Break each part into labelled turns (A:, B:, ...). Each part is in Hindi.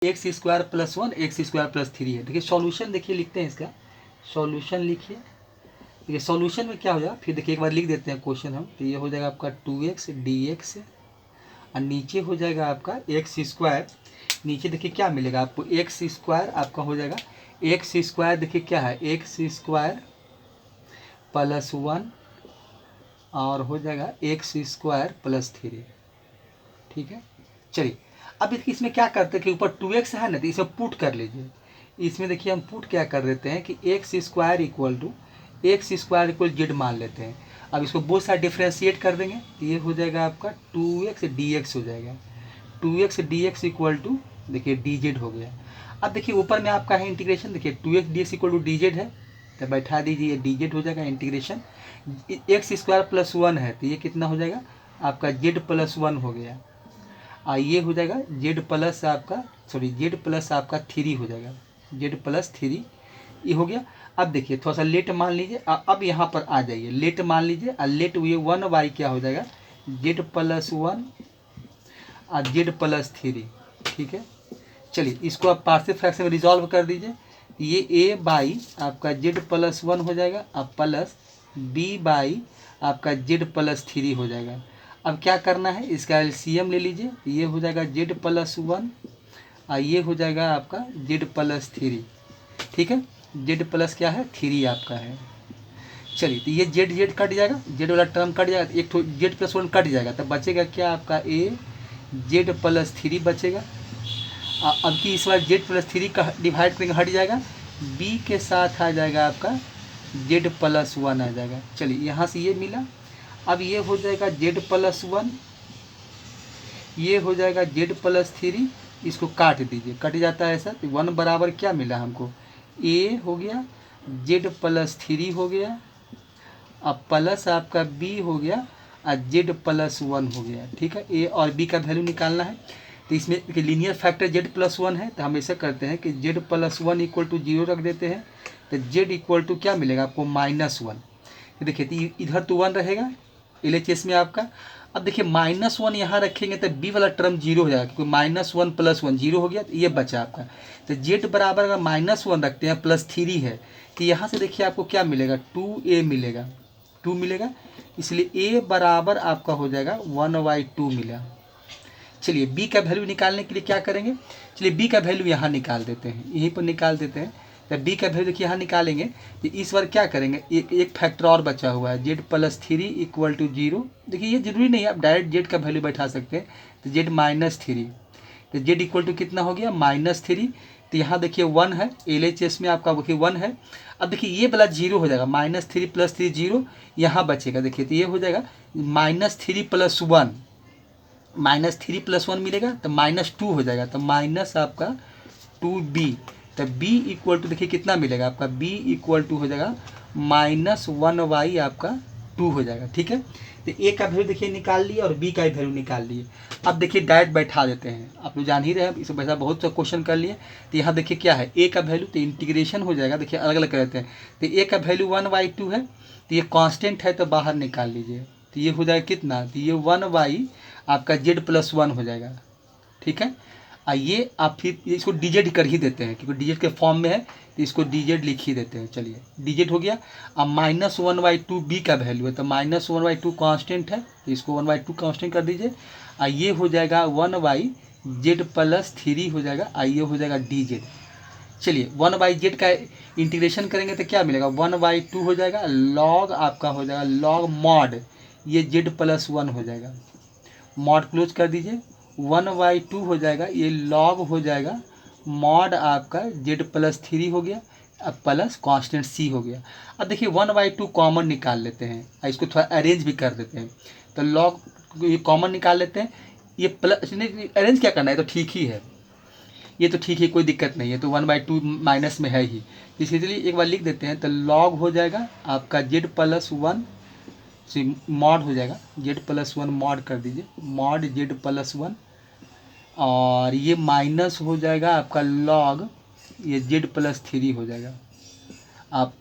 A: X square plus one x square plus three है। देखिए सॉल्यूशन देखिए लिखते हैं इसका, सॉल्यूशन लिखिए। देखिए सॉल्यूशन में क्या हो जाएगा, फिर देखिए एक बार लिख देते हैं क्वेश्चन हम, तो ये हो जाएगा आपका 2x dx और नीचे हो जाएगा आपका एक्स स्क्वायर। नीचे देखिए क्या मिलेगा आपको, एक्स स्क्वायर आपका हो जाएगा एक्स स्क्वायर, देखिए क्या है एक्स स्क्वायर प्लस वन और हो जाएगा एक्स स्क्वायर प्लस थ्री। ठीक है, चलिए अब इसमें क्या करते हैं कि ऊपर 2x है ना, तो इसमें पुट कर लीजिए। इसमें देखिए हम पुट क्या कर देते हैं कि एक्स स्क्वायर इक्वल जेड मान लेते हैं। अब इसको बोथ साइड डिफ्रेंशिएट कर देंगे, तो ये हो जाएगा आपका 2x dx हो जाएगा। 2x dx इक्वल टू देखिए dz हो गया। अब देखिए ऊपर में आपका है इंटीग्रेशन, देखिए 2x dx equal to dz है, तो बैठा दीजिए dz हो जाएगा integration. X square plus one है, तो ये कितना हो जाएगा आपका z प्लस वन हो गया। ये हो जाएगा z प्लस आपका z प्लस आपका थ्री हो जाएगा, z प्लस थ्री ये हो गया। अब देखिए थोड़ा सा लेट मान लीजिए, अब यहाँ पर आ जाइए, लेट मान लीजिए और लेट ये वन बाई क्या हो जाएगा z प्लस वन और z प्लस थ्री। ठीक है, चलिए इसको आप पार्शियल फ्रैक्शन में रिजॉल्व कर दीजिए। ये a बाई आपका z प्लस वन हो जाएगा अब प्लस b बाई आपका z प्लस थ्री हो जाएगा। अब क्या करना है, इसका एलसीएम ले लीजिए, ये हो जाएगा z प्लस वन और ये हो जाएगा आपका z प्लस थ्री। ठीक है, z प्लस क्या है थ्री आपका है। चलिए तो ये z कट जाएगा, z वाला टर्म कट जाएगा, एक तो z प्लस वन कट जाएगा, तब बचेगा क्या आपका a z प्लस थ्री बचेगा। अब की इस बार z प्लस थ्री का डिवाइड करेंगे हट जाएगा, b के साथ आ जाएगा आपका z प्लस वन आ जाएगा। चलिए यहाँ से ये मिला, अब ये हो जाएगा z प्लस वन, ये हो जाएगा z प्लस थ्री, इसको काट दीजिए, कट जाता है ऐसा, तो वन बराबर क्या मिला हमको a हो गया z प्लस थ्री हो गया, अब प्लस आपका b हो गया और z प्लस वन हो गया। ठीक है, a और b का वैल्यू निकालना है, तो इसमें linear factor z plus one है, तो हम ऐसा करते हैं कि z plus one equal to zero रख देते हैं, तो z इक्वल टू क्या मिलेगा आपको माइनस वन। देखिए तो इधर तो वन रहेगा LHS में आपका। अब देखिए माइनस वन यहाँ रखेंगे तो b वाला टर्म जीरो हो जाएगा, क्योंकि minus one plus one zero हो गया, तो ये बचा आपका। तो z बराबर अगर माइनस वन रखते हैं प्लस थ्री है, तो यहाँ से देखिए आपको क्या मिलेगा 2a मिलेगा, 2 मिलेगा, इसलिए a बराबर आपका हो जाएगा 1/2 मिला। चलिए b का वैल्यू निकालने के लिए क्या करेंगे, चलिए b का वैल्यू यहाँ निकाल देते हैं, यहीं पर निकाल देते हैं। तो b का वैल्यू देखिए यहाँ निकालेंगे, तो इस बार क्या करेंगे, एक फैक्टर और बचा हुआ है z plus three equal to zero. देखिए ये जरूरी नहीं है, आप डायरेक्ट z का वैल्यू बैठा सकते हैं, तो z माइनस थ्री, तो z इक्वल टू कितना हो गया माइनस थ्री। तो यहाँ देखिए वन है, LHS में आपका देखिए वन है। अब देखिए ये वाला जीरो हो जाएगा, minus three plus three zero, यहाँ बचेगा देखिए, तो ये हो जाएगा minus three plus one, minus three plus one मिलेगा तो माइनस टू हो जाएगा, तो माइनस आपका 2b, तो b इक्वल टू देखिए कितना मिलेगा आपका, b इक्वल टू हो जाएगा माइनस वन बाई आपका टू हो जाएगा। ठीक है, तो a का वैल्यू देखिए निकाल लिए और b का वैल्यू निकाल लिए। अब देखिए डायरेक्ट बैठा देते हैं, आप लोग जान ही रहे हैं, इसे वैसा बहुत सा क्वेश्चन कर लिए। तो यहाँ देखिए क्या है a का वैल्यू, तो इंटीग्रेशन हो जाएगा, देखिए अलग अलग करते हैं। तो a का वैल्यू 1/2 है, तो ये कांस्टेंट है तो बाहर निकाल लीजिए, तो ये हो जाएगा कितना, तो ये 1 आपका z प्लस वन हो जाएगा। ठीक है, आइए आप फिर इसको dz कर ही देते हैं, क्योंकि dz के फॉर्म में है, तो इसको dz लिख ही देते हैं। चलिए dz हो गया। अब माइनस 1/2 b का वैल्यू है, तो माइनस 1/2 कॉन्स्टेंट है, तो इसको 1/2 कॉन्स्टेंट कर दीजिए। ये हो जाएगा 1/z प्लस थ्री हो जाएगा, ये हो जाएगा dz। चलिए 1/z का इंटीग्रेशन करेंगे तो क्या मिलेगा 1/2 हो जाएगा, लॉग आपका हो जाएगा लॉग मॉड ये z प्लस वन हो जाएगा, मॉड क्लोज कर दीजिए, 1/2 हो जाएगा, ये लॉग हो जाएगा मॉड आपका z प्लस थ्री हो गया, अब प्लस कांस्टेंट c हो गया। अब देखिए 1/2 कॉमन निकाल लेते हैं, इसको थोड़ा अरेंज भी कर देते हैं, तो लॉग ये कॉमन निकाल लेते हैं, ये प्लस अरेंज क्या करना है, तो ठीक ही है, ये तो ठीक है, कोई दिक्कत नहीं है, तो 1/2 माइनस में है ही, इसलिए एक बार लिख देते हैं, तो लॉग हो जाएगा आपका z प्लस वन, मॉड हो जाएगा z प्लस वन, मॉड कर दीजिए, मॉड z प्लस वन, और ये माइनस हो जाएगा आपका लॉग ये z प्लस थ्री हो जाएगा। आप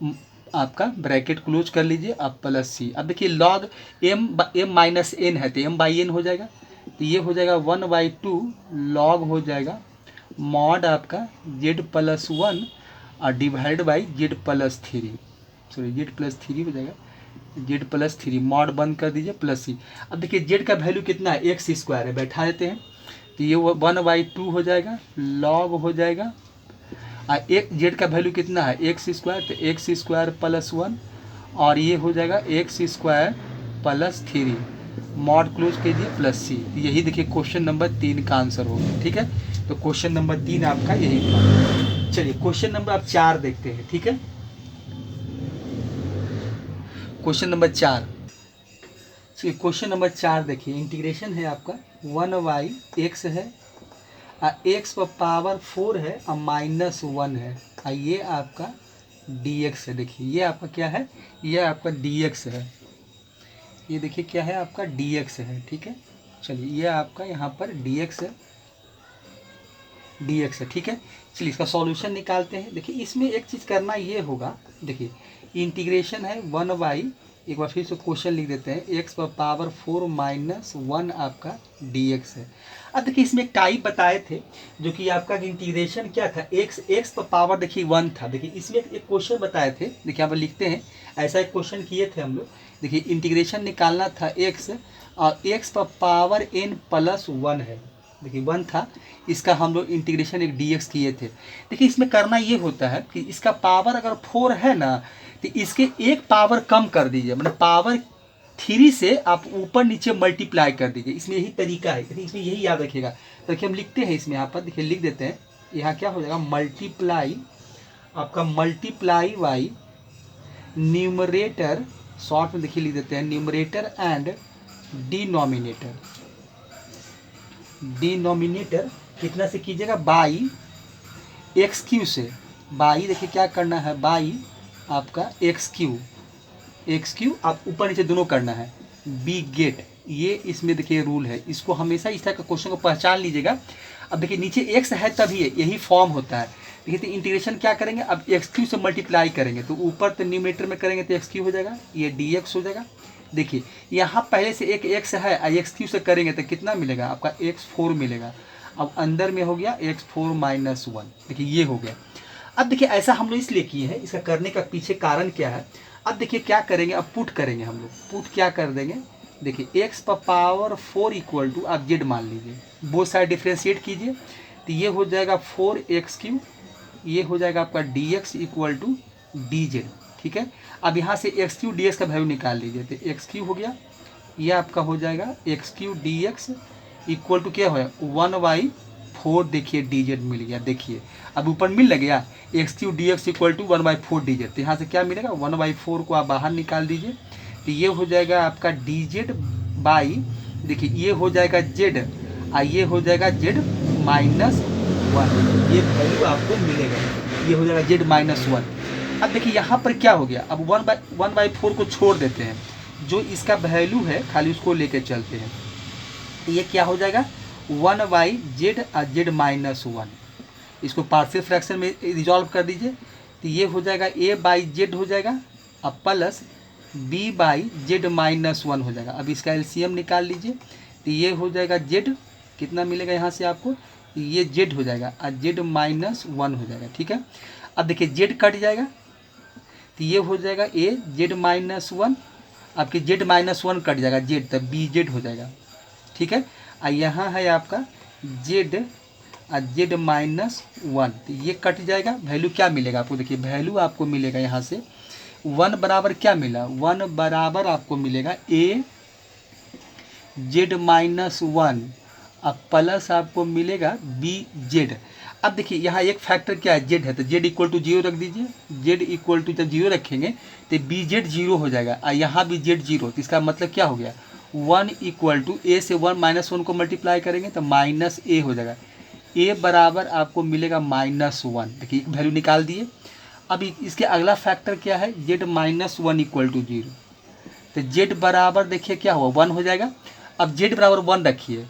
A: आपका ब्रैकेट क्लोज कर लीजिए, आप प्लस c। अब देखिए लॉग m माइनस n है, तो m बाई n हो जाएगा, तो ये हो जाएगा 1/2 लॉग हो जाएगा मॉड आपका z+1 और divide by z+3, sorry z+3 हो जाएगा, z+3 मॉड बंद कर दीजिए प्लस सी। अब देखिए z का वैल्यू कितना है, एक्स स्क्वायर है, बैठा देते हैं तो ये 1/2 हो जाएगा, लॉग हो जाएगा। और एक z का वैल्यू कितना है, एक्स स्क्वायर, तो एक्स स्क्वायर +1 और ये हो जाएगा एक्स स्क्वायर +3 मॉड क्लोज कीजिए प्लस सी। यही देखिए क्वेश्चन नंबर 3 का आंसर होगा। ठीक है, तो क्वेश्चन नंबर 3 आपका यही था। चलिए क्वेश्चन नंबर आप 4 देखते हैं। ठीक है, क्वेश्चन नंबर 4, चलिए क्वेश्चन नंबर 4 देखिए, इंटीग्रेशन है आपका 1/x है, x पर पावर 4 है और -1 है, और ये आपका dx है। देखिए ये आपका क्या है, ये आपका dx है, ये देखिए क्या है आपका dx है। ठीक है, चलिए ये आपका यहाँ पर dx है, dx है। ठीक है, चलिए इसका सॉल्यूशन निकालते हैं। देखिए इसमें एक चीज़ करना ये होगा, देखिए इंटीग्रेशन है 1/, एक बार फिर से क्वेश्चन लिख देते हैं, x पर पावर 4 -1 आपका dx है। अब देखिए इसमें एक टाइप बताए थे जो कि आपका इंटीग्रेशन क्या था, x पर पावर देखिए 1 था। देखिए इसमें एक क्वेश्चन बताए थे, देखिए यहाँ पर लिखते हैं, ऐसा एक क्वेश्चन किए थे हम लोग। देखिए इंटीग्रेशन निकालना था x और x पर पावर n+1 है, देखिए 1 था, इसका हम लोग इंटीग्रेशन एक dx किए थे। देखिए इसमें करना ये होता है कि इसका पावर अगर 4 है ना, तो इसके एक पावर कम कर दीजिए, मतलब पावर 3 से आप ऊपर नीचे मल्टीप्लाई कर दीजिए। इसमें यही तरीका है, इसमें यही याद रखिएगा। तो देखिए हम लिखते हैं इसमें, यहाँ पर देखिए लिख देते हैं, यहाँ क्या हो जाएगा, मल्टीप्लाई आपका मल्टीप्लाई बाई न्यूमरेटर, शॉर्ट में देखिए लिख देते हैं, न्यूमरेटर एंड डिनोमिनेटर। डिनोमिनेटर कितना से कीजिएगा, बाई x³ से, बाई देखिए क्या करना है, बाई आपका x³ आप ऊपर नीचे दोनों करना है, बी गेट, ये इसमें देखिए रूल है, इसको हमेशा इस तरह का क्वेश्चन को पहचान लीजिएगा। अब देखिए नीचे x है तभी है, यही फॉर्म होता है। देखिए तो इंटीग्रेशन क्या करेंगे, अब x³ से मल्टीप्लाई करेंगे तो ऊपर तो न्यूमरेटर में करेंगे तो x³ हो जाएगा, ये dx हो जाएगा। देखिए यहाँ पहले से एक x है, x³ से करेंगे तो कितना मिलेगा आपका, x4 मिलेगा। अब अंदर में हो गया x4 -1, देखिए ये हो गया। अब देखिए ऐसा हम लोग इसलिए किए हैं, इसका करने का पीछे कारण क्या है। अब देखिए क्या करेंगे, अब पुट करेंगे हम लोग, पुट क्या कर देंगे, देखिए x पर पावर 4 इक्वल टू आप z मान लीजिए, बोथ साइड डिफ्रेंशिएट कीजिए तो ये हो जाएगा 4x³, ये हो जाएगा आपका dx इक्वल टू dz। ठीक है, अब यहाँ से x³ dx का वैल्यू निकाल लीजिए, तो x³ हो गया, ये आपका हो जाएगा x³ dx इक्वल टू क्या हो 1/4, देखिए dz मिल गया। देखिए अब ऊपर मिल गया x³ dx equal to 1/4 dz, तो यहाँ से क्या मिलेगा, 1/4 को आप बाहर निकाल दीजिए तो ये हो जाएगा आपका dz बाई, देखिए ये हो जाएगा z और ये हो जाएगा z-1, ये वैल्यू आपको मिलेगा, ये हो जाएगा z-1। अब देखिए यहाँ पर क्या हो गया, अब 1/4 को छोड़ देते हैं, जो इसका वैल्यू है खाली उसको लेके चलते हैं, तो ये क्या हो जाएगा 1/z और z-1, इसको पार्शियल फ्रैक्शन में रिजॉल्व कर दीजिए तो ये हो जाएगा a/z हो जाएगा और प्लस b/z-1 हो जाएगा। अब इसका एलसीएम निकाल लीजिए तो ये हो जाएगा z, कितना मिलेगा यहाँ से आपको, ये z हो जाएगा और z-1 हो जाएगा। ठीक है, अब देखिए z कट जाएगा तो ये हो जाएगा a z-1, आपके z-1 कट जाएगा z, तब bz हो जाएगा। ठीक है, और यहाँ है आपका z और z-1, तो ये कट जाएगा, वैल्यू क्या मिलेगा आपको, देखिए वैल्यू आपको मिलेगा यहाँ से 1 बराबर क्या मिला, 1 बराबर आपको मिलेगा a z-1 अब प्लस आपको मिलेगा bz। अब देखिए यहाँ एक फैक्टर क्या है, z है, तो z इक्वल टू 0 रख दीजिए, z इक्वल टू जब 0 रखेंगे तो bz 0 हो जाएगा और यहाँ भी z 0, तो इसका मतलब क्या हो गया 1 इक्वल टू a से 1 को मल्टीप्लाई करेंगे तो -a हो जाएगा, a बराबर आपको मिलेगा -1। देखिए वैल्यू निकाल दिए। अब इसके अगला फैक्टर क्या है, z-1 इक्वल टू 0, तो z बराबर देखिए क्या हुआ 1 हो जाएगा। अब z बराबर 1 रखिए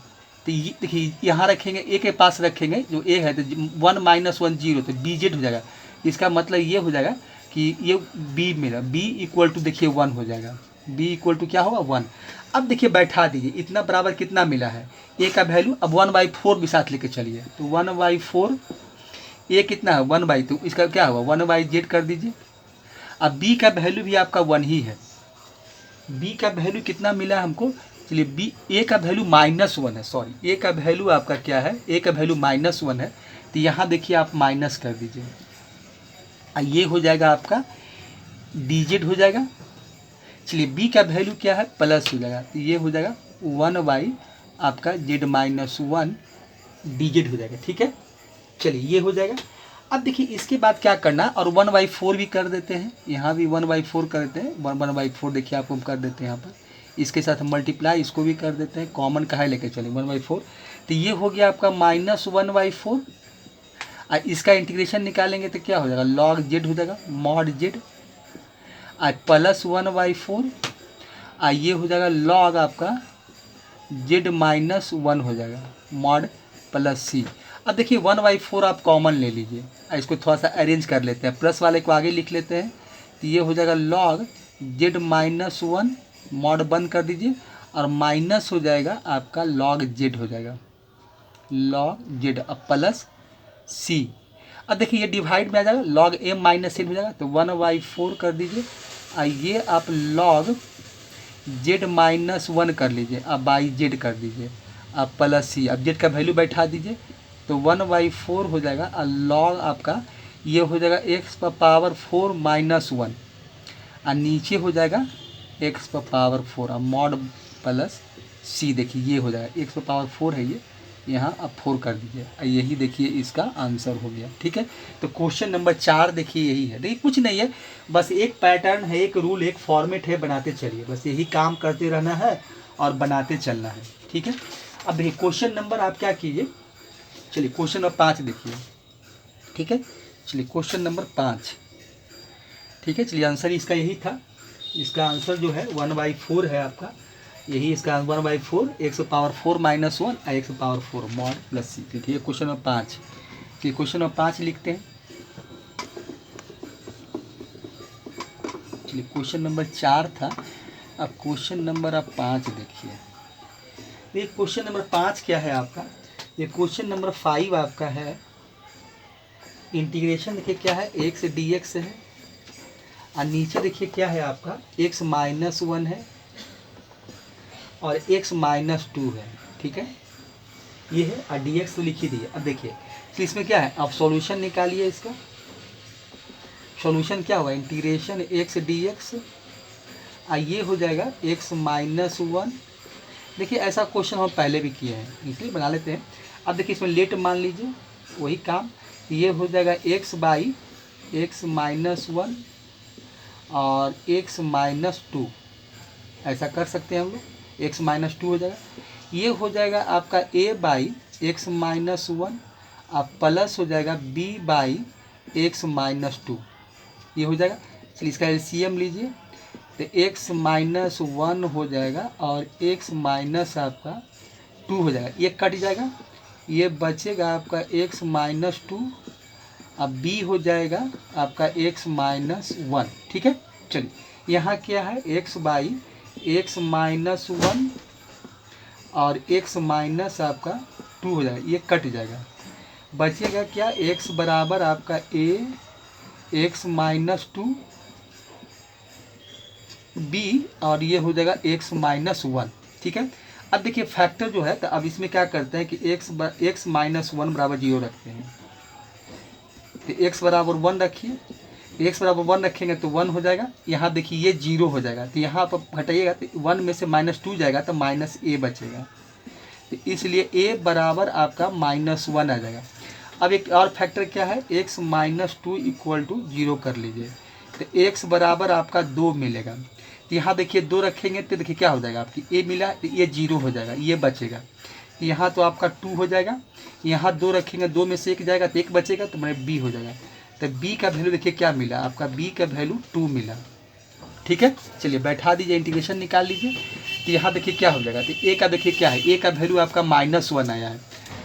A: तो देखिए यहाँ रखेंगे a के पास रखेंगे, जो a है तो 1 - 1 0, तो bz हो जाएगा। इसका मतलब ये हो जाएगा कि ये b मेरा b इक्वल टू देखिए 1 हो जाएगा। b इक्वल टू क्या होगा 1। अब देखिए बैठा दीजिए, इतना बराबर कितना मिला है a का वैल्यू, अब 1/4 भी साथ लेके चलिए, तो 1/4 a कितना है 1/2, इसका क्या होगा 1/z कर दीजिए। अब b का वैल्यू भी आपका 1 ही है, b का वैल्यू कितना मिला है हमको, चलिए b a का वैल्यू -1 है, सॉरी a का वैल्यू आपका क्या है, a का वैल्यू -1 है, तो यहाँ देखिए आप माइनस कर दीजिए, ये हो जाएगा आपका dz हो जाएगा। चलिए b का वैल्यू क्या है प्लस हो जाएगा, तो ये हो जाएगा 1 आपका z-1 dz हो जाएगा, ठीक है। चलिए ये हो जाएगा। अब देखिए इसके बाद क्या करना, और 1/4 भी कर देते हैं, यहाँ भी 1/4 कर देते हैं, 1/4 देखिए आपको हम कर देते हैं यहाँ पर, इसके साथ मल्टीप्लाई इसको भी कर देते हैं, कॉमन कहाँ लेके चले 1/4, तो ये हो गया आपका -1/4। और इसका इंटीग्रेशन निकालेंगे तो क्या हो जाएगा log z हो जाएगा mod z, और +1/4, और ये हो जाएगा log आपका z-1 हो जाएगा mod +c। अब देखिए 1/4 आप कॉमन ले लीजिए, इसको थोड़ा सा अरेंज कर लेते हैं, प्लस वाले को आगे लिख लेते हैं, तो ये हो जाएगा log z-1 mod बंद कर दीजिए, और माइनस हो जाएगा आपका log z हो जाएगा log z, अब प्लस c। अब देखिए ये डिवाइड में आ जाएगा log m-n हो जाएगा, तो 1/4 कर दीजिए, और ये आप log z-1 कर लीजिए, अब बाई z कर दीजिए, अब प्लस c, अब z का वैल्यू बैठा दीजिए, तो 1/4 हो जाएगा, और log आपका ये हो जाएगा x⁴ -1, और नीचे हो जाएगा x⁴ और मॉड प्लस c, देखिए ये हो जाएगा x⁴ है, ये यहाँ अब 4 कर दीजिए, यही देखिए इसका आंसर हो गया, ठीक है। तो क्वेश्चन नंबर 4 देखिए यही है, देखिए कुछ नहीं है, बस एक पैटर्न है, एक रूल, एक फॉर्मेट है, बनाते चलिए, बस यही काम करते रहना है और बनाते चलना है, ठीक है। अब देखिए क्वेश्चन नंबर आप क्या कीजिए, चलिए क्वेश्चन नंबर 5 देखिए, ठीक है। चलिए क्वेश्चन नंबर 5, ठीक है। चलिए आंसर इसका यही था, इसका आंसर जो है 1/4 है आपका, यही इसका 1/4 x⁴ -1 और x⁴ mod प्लस c, ठीक है। क्वेश्चन नंबर 5, कि क्वेश्चन नंबर 5 लिखते हैं। चलिए क्वेश्चन नंबर 4 था, अब क्वेश्चन नंबर आप 5 देखिए। ये क्वेश्चन नंबर 5 क्या है आपका, ये क्वेश्चन नंबर 5 आपका है, इंटीग्रेशन देखिए क्या है x dx है, और नीचे देखिए क्या है आपका x-1 है और x-2 है, ठीक है, ये है, और dx तो लिख ही दिए। अब देखिए तो इसमें क्या है, अब सॉल्यूशन निकालिए, इसका सॉल्यूशन क्या होगा इंटीग्रेशन x dx, और ये हो जाएगा x-1। देखिए ऐसा क्वेश्चन हम पहले भी किए हैं, इसलिए बना लेते हैं। अब देखिए इसमें लेट मान लीजिए, वही काम, ये हो जाएगा x/x-1 और x-2, ऐसा कर सकते हैं हम लोग, x-2 हो जाएगा, ये हो जाएगा आपका a/x-1 और प्लस हो जाएगा b/x-2, ये हो जाएगा। चलिए इसका एलसीएम लीजिए, तो x-1 हो जाएगा और x- आपका 2 हो जाएगा, ये कट जाएगा, ये बचेगा आपका x-2, अब b हो जाएगा आपका x-1, ठीक है। चलिए यहाँ क्या है x/x-1 और x- आपका 2 हो जाएगा, ये कट जाएगा, बचेगा क्या x बराबर आपका a x-2 b, और ये हो जाएगा x-1, ठीक है। अब देखिए फैक्टर जो है, तो अब इसमें क्या करते हैं कि x-1 बराबर 0 रखते हैं, तो x बराबर 1 रखिए, x बराबर 1 रखेंगे तो 1 हो जाएगा, यहाँ देखिए ये 0 हो जाएगा, तो यहाँ पर हटाइएगा तो 1 में से -2 जाएगा, तो -a बचेगा, तो इसलिए a बराबर आपका -1 आ जाएगा। अब एक और फैक्टर क्या है, x-2 इक्वल टू 0 कर लीजिए, तो x बराबर आपका 2 मिलेगा, तो यहाँ देखिए 2 रखेंगे तो देखिए क्या हो जाएगा, आपकी a मिला तो ये 0 हो जाएगा, ये बचेगा, यहाँ तो आपका 2 हो जाएगा, यहाँ 2 रखेंगे, 2 में से 1 जाएगा तो 1 बचेगा, तो मैंने b हो जाएगा, तो b का वैल्यू देखिए क्या मिला आपका, b का वैल्यू 2 मिला, ठीक है। चलिए बैठा दीजिए, इंटीग्रेशन निकाल लीजिए, तो यहाँ देखिए क्या हो जाएगा, तो a का देखिए क्या है, a का वैल्यू आपका -1 आया है,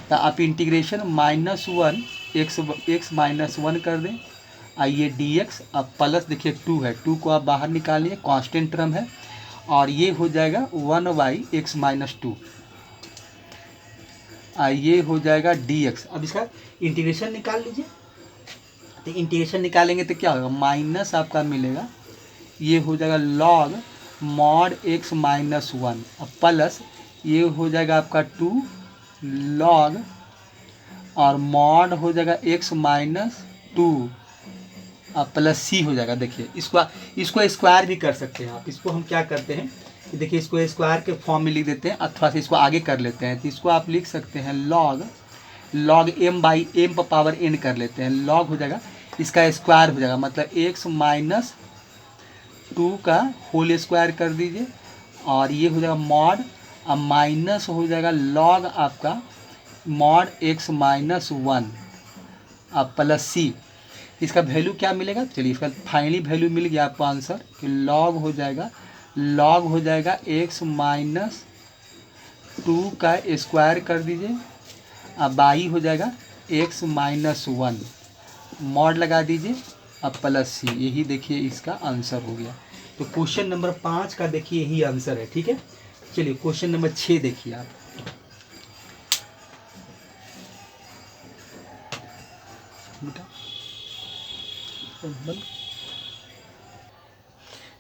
A: तो आप इंटीग्रेशन -1 x-1 कर दें, आइए dx, अब प्लस देखिए 2 है, 2 को आप बाहर निकालिए, कांस्टेंट टर्म है, और ये हो जाएगा 1/x-2, ये हो जाएगा dx। अब इसका इंटीग्रेशन निकाल लीजिए। तो इंटीग्रेशन निकालेंगे तो क्या होगा, माइनस आपका मिलेगा, ये हो जाएगा log mod x-1, अब प्लस ये हो जाएगा आपका 2 log और मॉड हो जाएगा x-2 अब प्लस सी हो जाएगा। देखिए इसको स्क्वायर भी कर सकते हैं आप। इसको हम क्या करते हैं कि देखिए इसको स्क्वायर के फॉर्म में लिख देते हैं, अथवा से इसको आगे कर लेते हैं। तो इसको आप लिख सकते हैं log m/m पर पावर n कर लेते हैं, log हो जाएगा इसका स्क्वायर हो जाएगा, मतलब x-2 का होल स्क्वायर कर दीजिए और ये हो जाएगा मॉड, अब माइनस हो जाएगा log आपका मॉड x-1 अब प्लस सी। इसका वैल्यू क्या मिलेगा, चलिए इसका फाइनली वैल्यू मिल गया आपको आंसर कि log हो जाएगा x-2 का स्क्वायर कर दीजिए, अब बाई हो जाएगा x-1 मॉड लगा दीजिए, अब प्लस सी। यही देखिए इसका आंसर हो गया। तो क्वेश्चन नंबर 5 का देखिए यही आंसर है। ठीक है, चलिए क्वेश्चन नंबर 6 देखिए आप।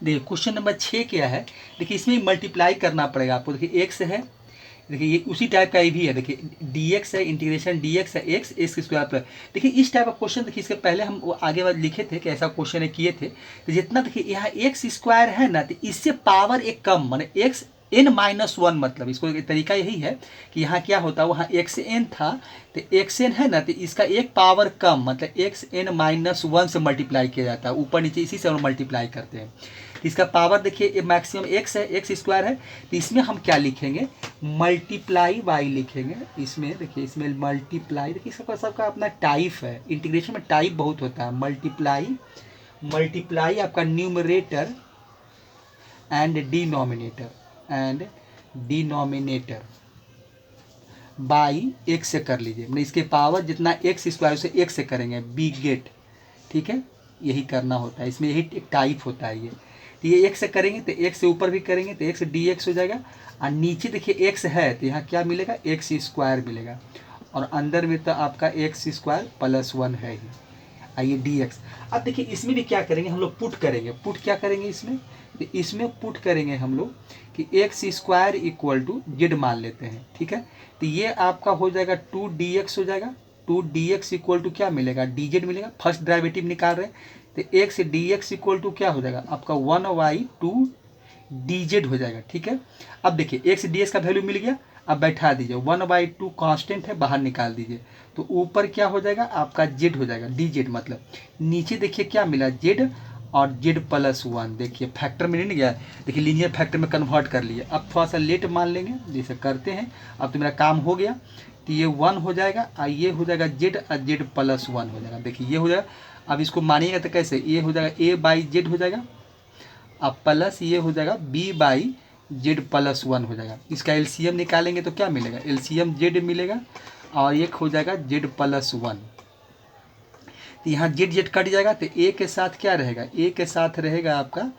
A: देखिए क्वेश्चन नंबर 6 क्या है, देखिए इसमें मल्टीप्लाई करना पड़ेगा आपको। देखिए एक्स है, देखिए ये उसी टाइप का ही भी है। देखिए dx है, इंटीग्रेशन dx है x स्क्वायर प्लस। देखिए इस टाइप का क्वेश्चन देखिए इसके पहले हम वो आगे बाद लिखे थे कि ऐसा क्वेश्चन है किए थे। तो जितना देखिए यहाँ x स्क्वायर है ना, तो इससे पावर एक कम, माने xn-1, मतलब इसको एक तरीका यही है कि यहाँ क्या होता है, वहाँ xn था तो xn है ना, तो इसका एक पावर कम मतलब xn-1 से मल्टीप्लाई किया जाता है, ऊपर नीचे इसी से हम मल्टीप्लाई करते हैं। इसका पावर देखिए मैक्सिमम x है, x स्क्वायर है, तो इसमें हम क्या लिखेंगे, मल्टीप्लाई बाई लिखेंगे। इसमें देखिए इसमें मल्टीप्लाई, देखिए इसका सबका अपना टाइप है, इंटीग्रेशन में टाइप बहुत होता है। मल्टीप्लाई आपका numerator and denominator by x से कर लीजिए, मतलब इसके पावर जितना x स्क्वायर उसे x से करेंगे, बी गेट। ठीक है, यही करना होता है, इसमें यही एक टाइप होता है। तो ये x से करेंगे तो x से ऊपर भी करेंगे तो x dx हो जाएगा, और नीचे देखिए x है तो यहाँ क्या मिलेगा, x स्क्वायर मिलेगा, और अंदर में तो आपका x स्क्वायर प्लस 1 है ही, आइए dx। अब देखिए इसमें भी क्या करेंगे हम लोग, पुट करेंगे। पुट क्या करेंगे इसमें, तो इसमें पुट करेंगे हम लोग कि x square equal to Z मान लेते हैं। ठीक है, तो ये आपका हो जाएगा 2dx हो जाएगा, 2dx इक्वल टू क्या मिलेगा, dz मिलेगा। फर्स्ट डेरिवेटिव निकाल रहे हैं तो x dx इक्वल टू क्या हो जाएगा आपका 1/2 dz हो जाएगा। ठीक है, अब देखिए x dx का वैल्यू मिल गया, अब बैठा दीजिए 1/2 कांस्टेंट है, बाहर निकाल दीजिए तो ऊपर क्या हो जाएगा आपका z हो जाएगा, dz मतलब। नीचे देखिए क्या मिला, z और z प्लस 1, देखिए फैक्टर में नहीं गया, देखिए लीनियर फैक्टर में कन्वर्ट कर लिए। अब थोड़ा सा लेट मान लेंगे, जैसे करते हैं। अब तो मेरा काम हो गया, तो ये 1 हो जाएगा और ये हो जाएगा z और z प्लस 1 हो जाएगा। देखिए ये हो जाएगा, अब इसको मानिएगा तो कैसे, ये हो जाएगा a/z हो जाएगा, अब प्लस ये हो जाएगा b/z प्लस 1 हो जाएगा। इसका एलसीएम निकालेंगे तो क्या मिलेगा, एलसीएम z मिलेगा और एक हो जाएगा z प्लस 1। तो यहाँ z कट जाएगा तो a के साथ क्या रहेगा, a के साथ रहेगा आपका,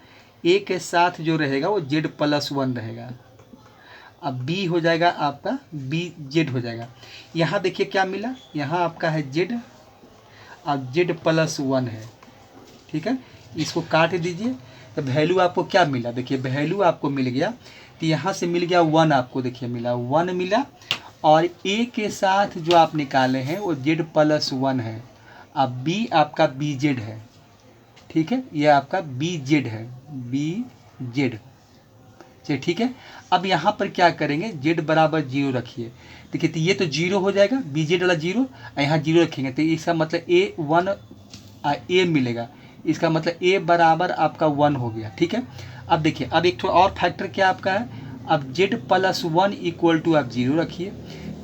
A: a के साथ जो रहेगा वो z प्लस 1 रहेगा। अब b हो जाएगा आपका bz हो जाएगा। यहाँ देखिए क्या मिला, यहाँ आपका है z, अब z प्लस 1 है। ठीक है, इसको काट दीजिए तो वैल्यू आपको क्या मिला, देखिए वैल्यू आपको मिल गया, तो यहाँ से मिल गया 1 आपको, देखिए मिला 1 मिला, और a के साथ जो आप निकाले हैं वो z प्लस 1 है। अब b आपका bz है। ठीक है, ये आपका bz है, bz। चलिए ठीक है, अब यहाँ पर क्या करेंगे, z बराबर 0 रखिए। देखिए तो ये तो 0 हो जाएगा, bz वाला 0, यहाँ 0 रखेंगे तो इसका मतलब a मिलेगा, इसका मतलब a बराबर आपका 1 हो गया। ठीक है, अब देखिए अब एक और फैक्टर क्या आपका है, अब z प्लस 1 इक्वल टू आप 0 रखिए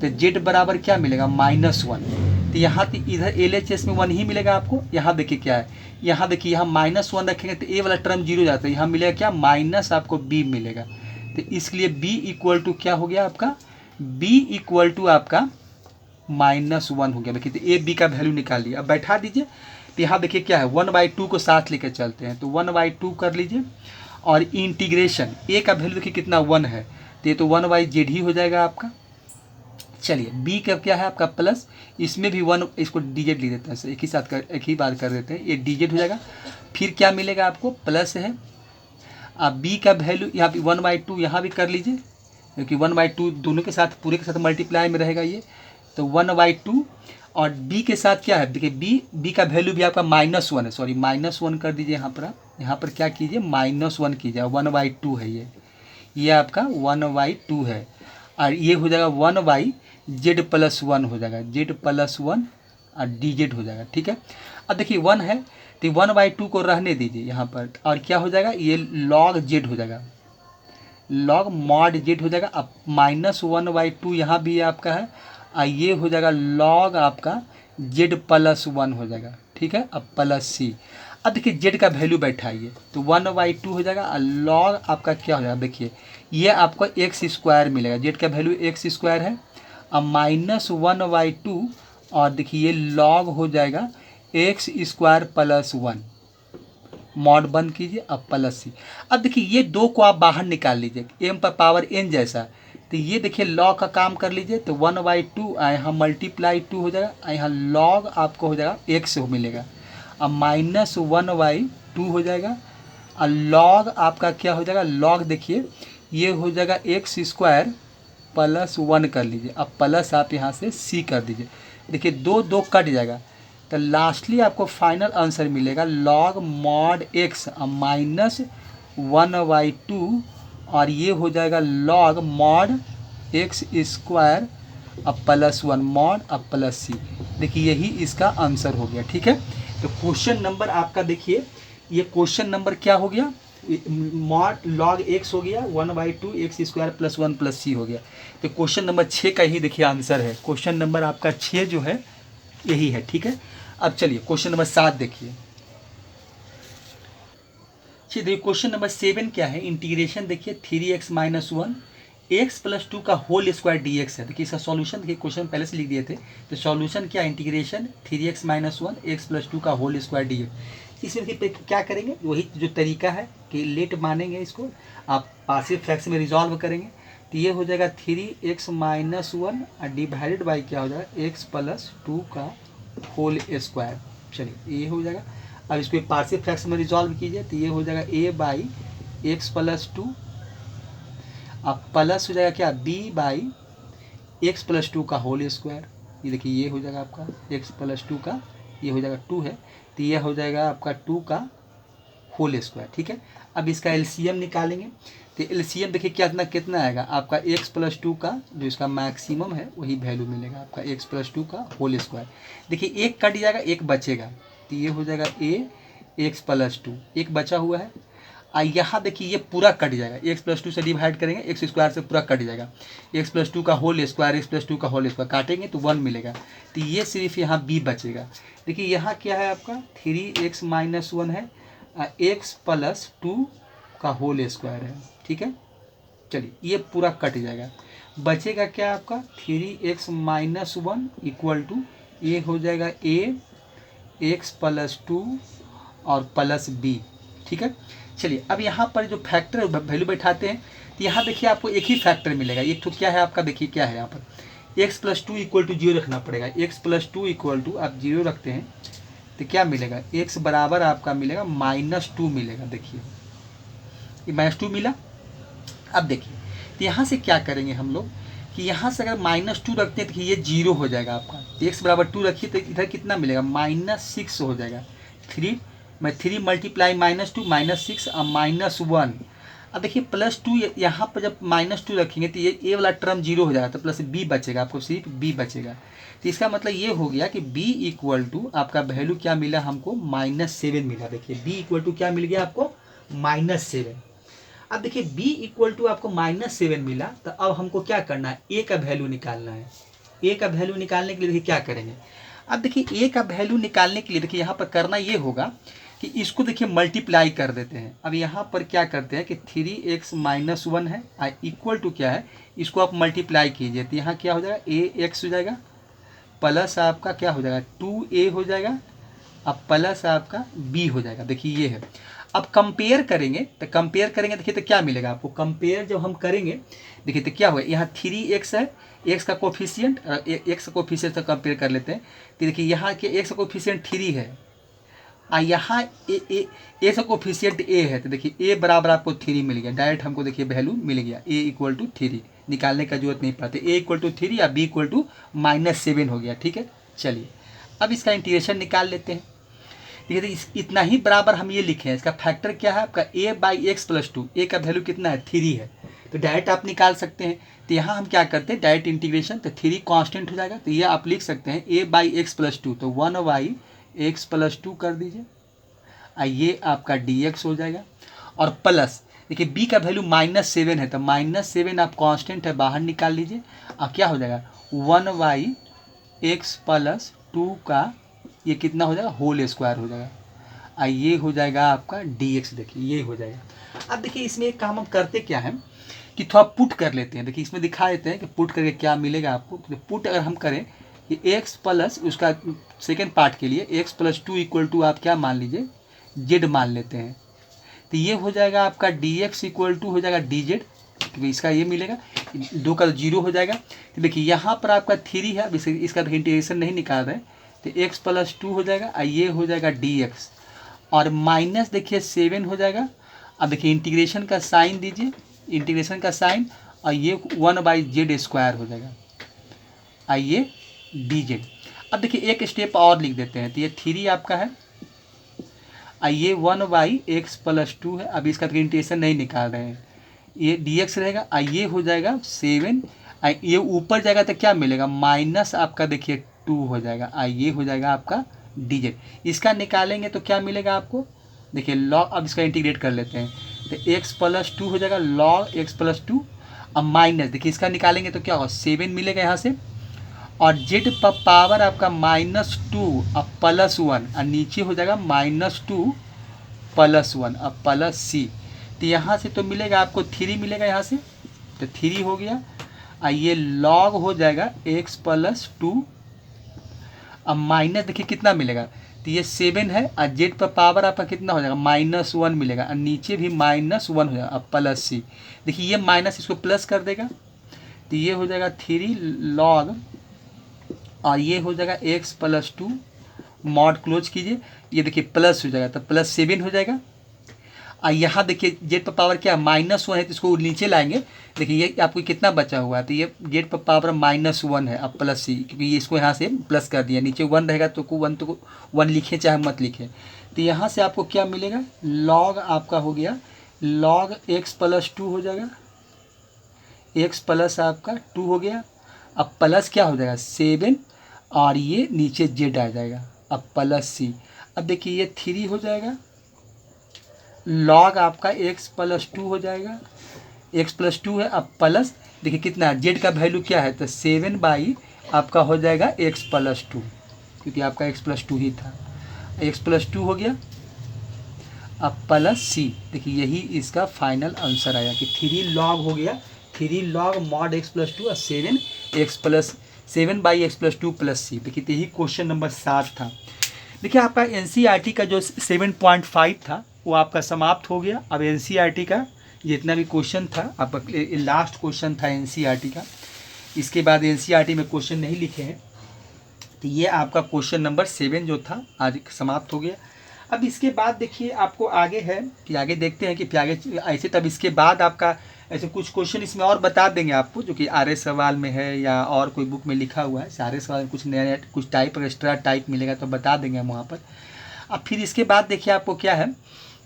A: तो z बराबर क्या मिलेगा, -1। तो यहाँ तो इधर LHS में 1 ही मिलेगा आपको। यहाँ देखिए क्या है, यहाँ देखिए यहाँ -1 रखेंगे तो a वाला टर्म 0 जाता है, यहाँ मिलेगा क्या, माइनस आपको b मिलेगा। तो इसलिए b इक्वल टू क्या हो गया आपका, b इक्वल टू आपका -1 हो गया। देखिए तो a b का वैल्यू निकाल लिया, अब बैठा दीजिए। तो यहाँ देखिए क्या है, 1/2 को साथ लेकर चलते हैं तो 1/2 कर लीजिए, और इंटीग्रेशन ए का वैल्यू देखिए कितना 1 है, तो ये तो 1/z ही हो जाएगा आपका। चलिए बी का क्या है आपका प्लस, इसमें भी 1, इसको dz लिख देते हैं, एक ही बार कर देते हैं, ये dz हो जाएगा। फिर क्या मिलेगा आपको, प्लस है। अब बी का वैल्यू यहाँ पे 1/2 यहाँ भी कर लीजिए, क्योंकि 1/2 दोनों के साथ पूरे के साथ मल्टीप्लाई में रहेगा ये, तो 1/2। और बी के साथ क्या है, देखिए बी का वैल्यू भी आपका -1 है, सॉरी -1 कर दीजिए यहाँ पर। आप यहाँ पर क्या कीजिए, -1 कीजिए, 1/2 है ये आपका 1/2 है। और ये हो जाएगा 1/z+1 हो जाएगा, z+1 और dz हो जाएगा, ठीक है। अब देखिए 1 है तो 1/2 को रहने दीजिए यहाँ पर, और क्या हो जाएगा, ये log z हो जाएगा, log mod z हो जाएगा। अब -1/2 यहाँ भी आपका है, और ये हो जाएगा log आपका z+1 हो जाएगा, ठीक है। अब प्लस c, अब देखिए z का वैल्यू बैठाइए, तो 1/2 हो जाएगा, और log आपका क्या हो जाएगा, देखिए ये आपको x² मिलेगा, z का वैल्यू x² है, अब -1/2, और देखिए ये log हो जाएगा x² + 1, मॉड बंद कीजिए, अब प्लस c। अब देखिए ये दो को आप बाहर निकाल लीजिए, m पर पावर n जैसा, तो ये देखिए log का काम कर लीजिए, तो 1/2 यहाँ ×2 हो जाएगा, यहाँ log आपको हो जाएगा x मिलेगा, अब -1/2 हो जाएगा, और log आपका क्या हो जाएगा, log देखिए ये हो जाएगा x² + 1 कर लीजिए, अब प्लस आप यहाँ से c कर दीजिए, देखिए 2 कट जाएगा, तो लास्टली आपको फाइनल आंसर मिलेगा log mod x -1/2, और ये हो जाएगा log mod x² अब +1 mod अब प्लस c। देखिए यही इसका आंसर हो गया, ठीक है। तो क्वेश्चन नंबर आपका देखिए, ये क्वेश्चन नंबर क्या हो गया, mod log x हो गया 1/2 x² + 1 + c हो गया। तो क्वेश्चन नंबर 6 का ही देखिए आंसर है, क्वेश्चन नंबर आपका 6 जो है यही है, ठीक है। अब चलिए क्वेश्चन नंबर 7 देखिए। देखिए क्वेश्चन नंबर 7 क्या है, इंटीग्रेशन देखिए 3x - 1 x + 2 का होल स्क्वायर dx है। देखिए इसका सॉल्यूशन देखिए, क्वेश्चन पहले से लिख दिए थे, तो सॉल्यूशन क्या, इंटीग्रेशन 3x - 1 x + 2 का होल स्क्वायर dx। इसमें देखिए क्या करेंगे, वही जो तरीका है कि लेट मानेंगे, इसको आप पासिव फ्रैक्शन में रिजॉल्व करेंगे, तो ये हो जाएगा 3x - 1 डिवाइडेड बाई क्या हो जाएगा x + 2 का होल स्क्वायर। चलिए ये हो जाएगा, अब इसको पार्शियल फ्रैक्शन में रिजॉल्व कीजिए, तो ये हो जाएगा a/x + 2, अब प्लस हो जाएगा क्या, b/x + 2 का होल स्क्वायर। ये देखिए ये हो जाएगा आपका x + 2 का, ये हो जाएगा 2 है, तो ये हो जाएगा आपका 2 का होल स्क्वायर, ठीक है। अब इसका एलसीएम निकालेंगे, तो एलसीएम देखिए कितना आएगा आपका, x + 2 का जो इसका मैक्सिमम है वही वैल्यू मिलेगा आपका, x + 2 का होल स्क्वायर। देखिए एक कट जाएगा, एक बचेगा, तो ये हो जाएगा x + 2, एक बचा हुआ है। यहाँ देखिए ये पूरा कट जाएगा, x + 2 से डिवाइड करेंगे, x² से पूरा कट जाएगा, x + 2 का होल स्क्वायर, x + 2 का होल स्क्वायर काटेंगे तो 1 मिलेगा, तो ये सिर्फ यहाँ b बचेगा। देखिए यहाँ क्या है आपका 3x - 1 है, x + 2 का होल स्क्वायर है, ठीक है। चलिए ये पूरा कट जाएगा, बचेगा क्या आपका 3x - 1 = ये हो जाएगा x + 2 और प्लस b, ठीक है। चलिए अब यहाँ पर जो फैक्टर वैल्यू बैठाते हैं, तो यहाँ देखिए आपको एक ही फैक्टर मिलेगा, एक तो क्या है आपका, देखिए क्या है यहाँ पर x + 2 = 0 रखना पड़ेगा, x + 2 = आप 0 रखते हैं तो क्या मिलेगा, x बराबर आपका मिलेगा -2 मिलेगा। देखिए ये -2 मिला। अब देखिए तो यहाँ से क्या करेंगे हम लोग कि यहाँ से अगर -2 रखते हैं तो ये 0 हो जाएगा आपका, तो x बराबर 2 रखिए तो इधर कितना मिलेगा, -6 हो जाएगा, 3 × -2 -6 और -1। अब देखिए +2 यहाँ पर जब -2 रखेंगे तो ये a वाला टर्म 0 हो जाएगा, तो प्लस b बचेगा, आपको सिर्फ b बचेगा। तो इसका मतलब ये हो गया कि b = आपका वैल्यू क्या मिला हमको, -7 मिला। देखिए b = क्या मिल गया आपको, -7। अब देखिए b = आपको -7 मिला, तो अब हमको क्या करना है, a का वैल्यू निकालना है। a का वैल्यू निकालने के लिए देखिए क्या करेंगे, अब देखिए a का वैल्यू निकालने के लिए देखिए यहाँ पर करना ये होगा कि इसको देखिए मल्टीप्लाई कर देते हैं। अब यहाँ पर क्या करते हैं कि 3x - 1 है, इक्वल टू क्या है, इसको आप मल्टीप्लाई कीजिए, तो यहाँ क्या हो जाएगा ax हो जाएगा, प्लस आपका क्या हो जाएगा 2a हो जाएगा, अब प्लस आपका b हो जाएगा। देखिए ये है। अब कंपेयर करेंगे तो देखिए तो क्या मिलेगा आपको, कंपेयर जब हम करेंगे देखिए तो क्या हुआ, यहाँ 3x है, x का कोफिशिएंट, x का कोफिशिएंट से कंपेयर कर लेते हैं। तो देखिए यहाँ के x का कोफिशिएंट 3 है और यहाँ ए का कोफिशिएंट a है। तो देखिए a बराबर आपको 3 मिल गया, डायरेक्ट हमको देखिए वैल्यू मिल गया, a इक्वल टू 3, निकालने का जरूरत नहीं पड़ती, a इक्वल टू 3 या b इक्वल टू -7 हो गया। ठीक है, चलिए अब इसका इंटीग्रेशन निकाल लेते हैं। ठीक है, तो इतना ही बराबर हम ये लिखे हैं, इसका फैक्टर क्या है आपका a/x+2, a का वैल्यू कितना है 3 है, तो डायरेक्ट आप निकाल सकते हैं। तो यहाँ हम क्या करते हैं डायरेक्ट इंटीग्रेशन, तो 3 कांस्टेंट हो जाएगा, तो ये आप लिख सकते हैं a/x+2, तो 1/x+2 कर दीजिए, ये आपका dx हो जाएगा। और प्लस देखिए b का वैल्यू -7 है, तो -7 आप कांस्टेंट है बाहर निकाल लीजिए, अब क्या हो जाएगा 1/x+2 का ये कितना हो जाएगा होल स्क्वायर हो जाएगा, ये हो जाएगा आपका dx। देखिए ये हो जाएगा। अब देखिए इसमें एक काम हम करते क्या है कि थोड़ा पुट कर लेते हैं। देखिए इसमें दिखा देते हैं कि पुट करके क्या मिलेगा आपको। तो पुट अगर हम करें कि x प्लस उसका सेकेंड पार्ट के लिए x+2 इक्वल टू आप क्या मान लीजिए z मान लेते हैं, तो ये हो जाएगा आपका dx इक्वल टू हो जाएगा dz, तो इसका ये मिलेगा, 2 का 0 हो जाएगा। तो देखिए यहाँ पर आपका 3 है, अब इसका इंटीग्रेशन नहीं निकाल रहे, तो x+2 हो जाएगा, ये हो जाएगा dx, और माइनस देखिए 7 हो जाएगा। अब देखिए इंटीग्रेशन का साइन दीजिए, इंटीग्रेशन का साइन, और ये 1/z² हो जाएगा, ये dz। अब देखिए एक स्टेप और लिख देते हैं, तो ये 3 आपका है, ये 1/x+2 है, अब इसका इंटीग्रेशन नहीं निकाल रहे हैं, ये dx रहेगा, ये हो जाएगा 7, ये ऊपर जाएगा तो क्या मिलेगा माइनस आपका देखिए 2 हो जाएगा, ये हो जाएगा आपका dz। इसका निकालेंगे तो क्या मिलेगा आपको, देखिए log, अब इसका इंटीग्रेट कर लेते हैं, तो x+2 हो जाएगा log x+2, अब माइनस देखिए इसका निकालेंगे तो क्या होगा 7 मिलेगा यहाँ से, और z पावर आपका -2 अब +1, और नीचे हो जाएगा -2 +1 अब +c, तो यहाँ से तो मिलेगा आपको 3 मिलेगा यहाँ से, तो 3 हो गया, ये log हो जाएगा x+2, अब माइनस देखिए कितना मिलेगा, तो ये 7 है, और जेड पर पावर आपका कितना हो जाएगा -1 मिलेगा, और नीचे भी -1 हो जाएगा, अब +c, देखिए ये माइनस इसको प्लस कर देगा, तो ये हो जाएगा 3 log, और ये हो जाएगा x+2 मॉड क्लोज कीजिए, ये देखिए प्लस हो जाएगा, तो +7 हो जाएगा, और यहाँ देखिए जेड पर पावर क्या -1 है, तो इसको नीचे लाएंगे, देखिए ये आपको कितना बचा हुआ है, तो ये जेड पर पावर -1 है, अब +c, क्योंकि ये इसको यहाँ से प्लस कर दिया, नीचे 1 रहेगा तो 1 लिखें चाहे मत लिखें, तो यहाँ से आपको क्या मिलेगा log आपका हो गया log x+2 हो जाएगा, x प्लस आपका 2 हो गया, अब प्लस क्या हो जाएगा 7, और ये नीचे जेड आ जाएगा, अब +c, अब देखिए ये 3 हो जाएगा, log आपका x+2 हो जाएगा, x+2 है, अब प्लस देखिए कितना है जेड का वैल्यू क्या है, तो 7 आपका हो जाएगा x+2, क्योंकि आपका x+2 ही था, x+2 हो गया, अब +c, देखिए यही इसका फाइनल आंसर आया कि 3 log हो गया, 3 log mod x+2 और 7/x+2 +c। देखिए यही क्वेश्चन नंबर 7 था। देखिए आपका एनसीईआरटी का जो 7.5 था वो आपका समाप्त हो गया। अब एनसीईआरटी का जितना भी क्वेश्चन था आपका लास्ट क्वेश्चन था एनसीईआरटी का, इसके बाद एनसीईआरटी में क्वेश्चन नहीं लिखे हैं, तो ये आपका क्वेश्चन नंबर 7 जो था आज समाप्त हो गया। अब इसके बाद देखिए आपको आगे है कि आगे देखते हैं कि आगे ऐसे, तब इसके बाद आपका ऐसे कुछ क्वेश्चन इसमें और बता देंगे आपको, जो कि आर्य सवाल में है या और कोई बुक में लिखा हुआ है, सारे सवाल में कुछ नया कुछ टाइप एक्स्ट्रा टाइप मिलेगा तो बता देंगे हम वहाँ पर। अब फिर इसके बाद देखिए आपको क्या है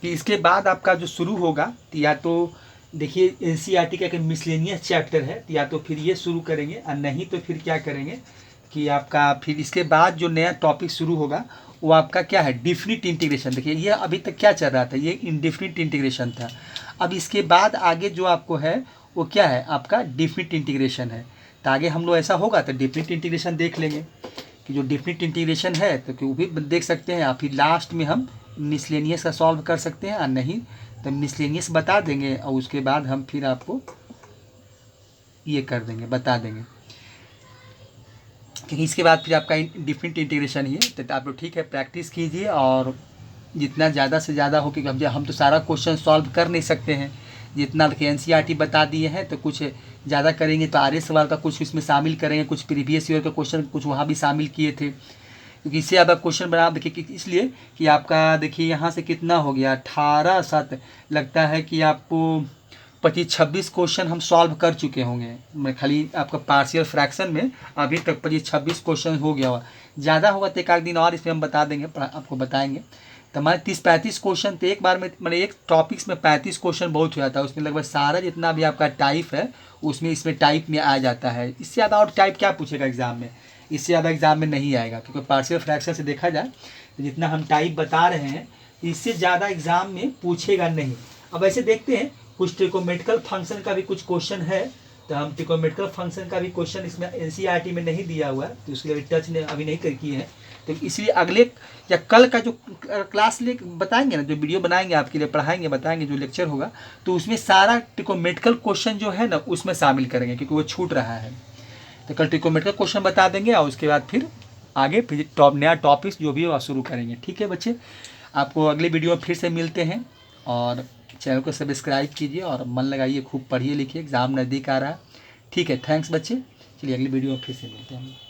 A: कि इसके बाद आपका जो शुरू होगा, या तो देखिए एनसीईआरटी का एक मिसलेनियस चैप्टर है, या तो फिर ये शुरू करेंगे, और नहीं तो फिर क्या करेंगे कि आपका फिर इसके बाद जो नया टॉपिक शुरू होगा वो आपका क्या है डिफिनिट इंटीग्रेशन। देखिए ये अभी तक क्या चल रहा था, ये इनडिफिनिट इंटीग्रेशन था। अब इसके बाद आगे जो आपको है वो क्या है आपका डिफिनिट इंटीग्रेशन है, तो आगे हम लोग ऐसा होगा तो डिफिनिट इंटीग्रेशन देख लेंगे कि जो डिफिनिट इंटीग्रेशन है तो वो भी देख सकते हैं, या फिर लास्ट में हम मिसलेनियस का सॉल्व कर सकते हैं, और नहीं तो मिसलेनियस बता देंगे, और उसके बाद हम फिर आपको ये कर देंगे बता देंगे, क्योंकि इसके बाद फिर आपका डिफिनिट इंटीग्रेशन ही है। तो आप लोग ठीक है प्रैक्टिस कीजिए और जितना ज़्यादा से ज़्यादा हो, क्योंकि हम तो सारा क्वेश्चन सॉल्व कर नहीं सकते हैं। जितना देखिए एनसीईआरटी बता दिए हैं, तो कुछ ज़्यादा करेंगे तो आर्य सवाल का कुछ इसमें शामिल करेंगे, कुछ प्रीवियस ईयर का क्वेश्चन कुछ वहाँ भी शामिल किए थे, क्योंकि इससे ज़्यादा क्वेश्चन बना देखिए कि इसलिए कि आपका देखिए यहाँ से कितना हो गया 18 7, लगता है कि आपको 25-26 क्वेश्चन हम सॉल्व कर चुके होंगे। मैं खाली आपका पार्शियल फ्रैक्शन में अभी तक 25-26 क्वेश्चन हो गया हुआ। ज़्यादा होगा तो एक आध दिन और इसमें हम बता देंगे, आपको बताएंगे। तो हमारे 30-35 क्वेश्चन तो एक बार में, मतलब एक टॉपिक्स में 35 क्वेश्चन बहुत हो जाता है। उसमें लगभग सारा जितना भी आपका टाइप है उसमें इसमें टाइप में आ जाता है। इससे ज़्यादा और टाइप क्या पूछेगा एग्जाम में, इससे ज़्यादा एग्जाम में नहीं आएगा, क्योंकि पार्शियल फ्रैक्शन से देखा जाए तो जितना हम टाइप बता रहे हैं इससे ज़्यादा एग्जाम में पूछेगा नहीं। अब ऐसे देखते हैं कुछ ट्रिकोमेट्रिकल फंक्शन का भी कुछ क्वेश्चन है, तो हम ट्रिकोमेट्रिकल फंक्शन का भी क्वेश्चन इसमें एनसीईआरटी में नहीं दिया हुआ है, तो उसके लिए टच ने अभी नहीं किए हैं। तो इसलिए अगले या कल का जो क्लास ले बताएंगे ना, जो वीडियो बनाएंगे आपके लिए, पढ़ाएंगे बताएंगे, जो लेक्चर होगा तो उसमें सारा ट्रिकोमेट्रिकल क्वेश्चन जो है ना उसमें शामिल करेंगे, क्योंकि वो छूट रहा है। तो कल ट्रिकोमेट्रिकल क्वेश्चन बता देंगे और उसके बाद फिर आगे फिर नया टॉपिक्स जो भी है शुरू करेंगे। ठीक है बच्चे, आपको अगले वीडियो में फिर से मिलते हैं, और चैनल को सब्सक्राइब कीजिए और मन लगाइए, खूब पढ़िए लिखिए, एग्ज़ाम नज़दीक आ रहा है। ठीक है, थैंक्स बच्चे। चलिए अगली वीडियो में फिर से मिलते हैं।